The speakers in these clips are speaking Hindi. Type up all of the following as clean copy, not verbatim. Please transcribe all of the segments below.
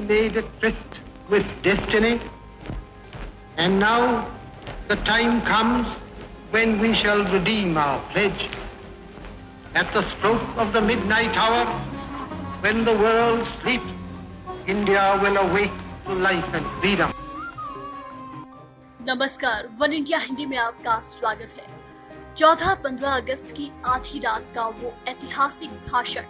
laid at tryst with destiny, and now the time comes when we shall redeem our pledge. At the stroke of the midnight hour, when the world sleeps, India will awake to life and freedom. नमस्कार, वन इंडिया हिंदी में आपका स्वागत है। 14-15 अगस्त की आधी रात का वो ऐतिहासिक भाषण,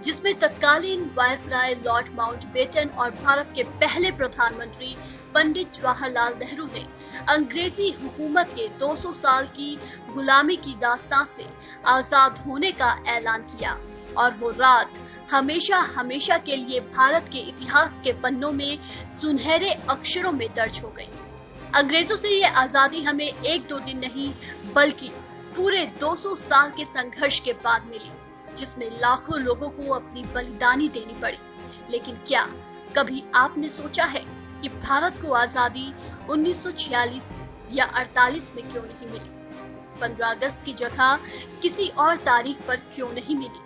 जिसमें तत्कालीन वायसराय लॉर्ड माउंटबेटन और भारत के पहले प्रधानमंत्री पंडित जवाहरलाल नेहरू ने अंग्रेजी हुकूमत के 200 साल की गुलामी की दास्तां से आजाद होने का ऐलान किया, और वो रात हमेशा हमेशा के लिए भारत के इतिहास के पन्नों में सुनहरे अक्षरों में दर्ज हो गई। अंग्रेजों से ये आजादी हमें 1-2 दिन नहीं, बल्कि पूरे 200 साल के संघर्ष के बाद मिली, जिसमें लाखों लोगों को अपनी बलिदानी देनी पड़ी। लेकिन क्या कभी आपने सोचा है कि भारत को आजादी 1946 या 48 में क्यों नहीं मिली? 15 अगस्त की जगह किसी और तारीख पर क्यों नहीं मिली?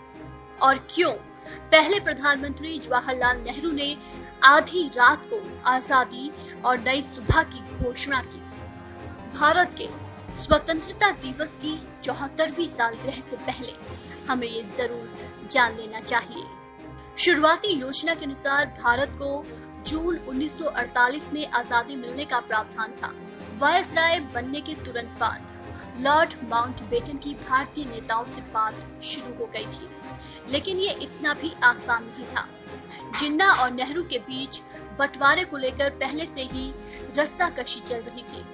और क्यों पहले प्रधानमंत्री जवाहरलाल नेहरू ने आधी रात को आजादी और नई सुबह की घोषणा की? भारत के स्वतंत्रता दिवस की 74वीं सालगिरह से पहले हमें ये जरूर जान लेना चाहिए। शुरुआती योजना के अनुसार भारत को जून 1948 में आजादी मिलने का प्रावधान था। वायसराय बनने के तुरंत बाद लॉर्ड माउंटबेटन की भारतीय नेताओं से बात शुरू हो गई थी, लेकिन ये इतना भी आसान नहीं था। जिन्ना और नेहरू के बीच बंटवारे को लेकर पहले से ही रस्साकशी चल रही थी।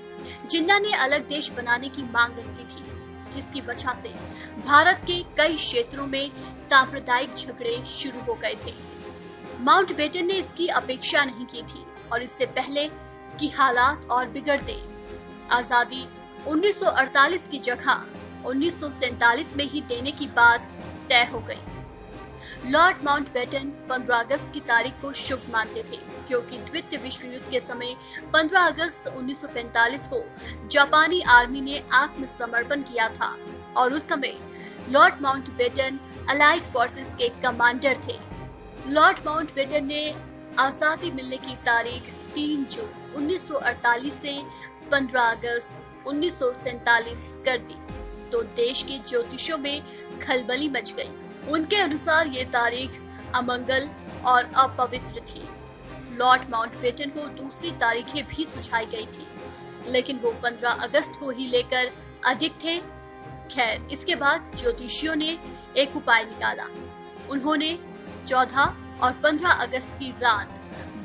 जिन्ना ने अलग देश बनाने की मांग रखी थी, जिसकी वजह से भारत के कई क्षेत्रों में सांप्रदायिक झगड़े शुरू हो गए थे। माउंटबेटन ने इसकी अपेक्षा नहीं की थी, और इससे पहले कि हालात और बिगड़ते, आजादी 1948 की जगह 1947 में ही देने की बात तय हो गई। लॉर्ड माउंटबेटन 15 अगस्त की तारीख को शुभ मानते थे, क्योंकि द्वितीय विश्व युद्ध के समय 15 अगस्त 1945 को जापानी आर्मी ने आत्मसमर्पण किया था, और उस समय लॉर्ड माउंटबेटन अलाइड फोर्सेस के कमांडर थे। लॉर्ड माउंटबेटन ने आजादी मिलने की तारीख 3 जून 1948 से 15 अगस्त 1947 कर दी, तो देश के ज्योतिषों में खलबली मच गई। उनके अनुसार ये तारीख अमंगल और अपवित्र थी। लॉर्ड माउंटबेटन को दूसरी तारीखें भी सुझाई गई थी, लेकिन वो 15 अगस्त को ही लेकर अधिक थे। खैर, इसके बाद ज्योतिषियों ने एक उपाय निकाला। उन्होंने 14 और 15 अगस्त की रात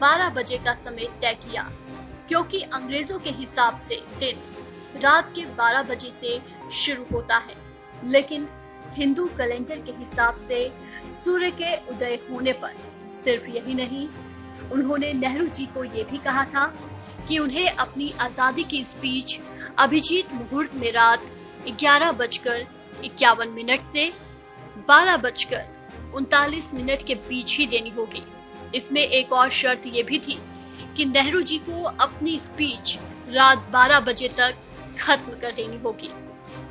12 बजे का समय तय किया, क्योंकि अंग्रेजों के हिसाब से दिन रात के 12 बजे से शुरू होता है, लेकिन हिंदू कैलेंडर के हिसाब से सूर्य के उदय होने पर। सिर्फ यही नहीं, उन्होंने नेहरू जी को ये भी कहा था कि उन्हें अपनी आजादी की स्पीच अभिजीत मुहूर्त में रात 11:51 से 12:39 के बीच ही देनी होगी। इसमें एक और शर्त ये भी थी कि नेहरू जी को अपनी स्पीच रात 12 बजे तक खत्म कर देनी होगी,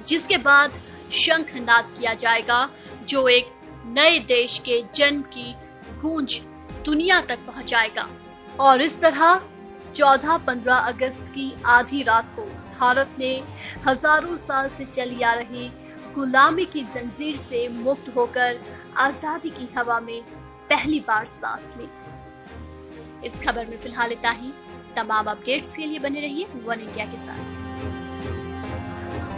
जिसके बाद शंखनाद किया जाएगा, जो एक नए देश के जन्म की गूंज दुनिया तक पहुंचाएगा। और इस तरह 14-15 अगस्त की आधी रात को भारत ने हजारों साल से चली आ रही गुलामी की जंजीर से मुक्त होकर आजादी की हवा में पहली बार सांस ली। इस खबर में फिलहाल इतना ही। तमाम अपडेट्स के लिए बने रहिए वन इंडिया के साथ।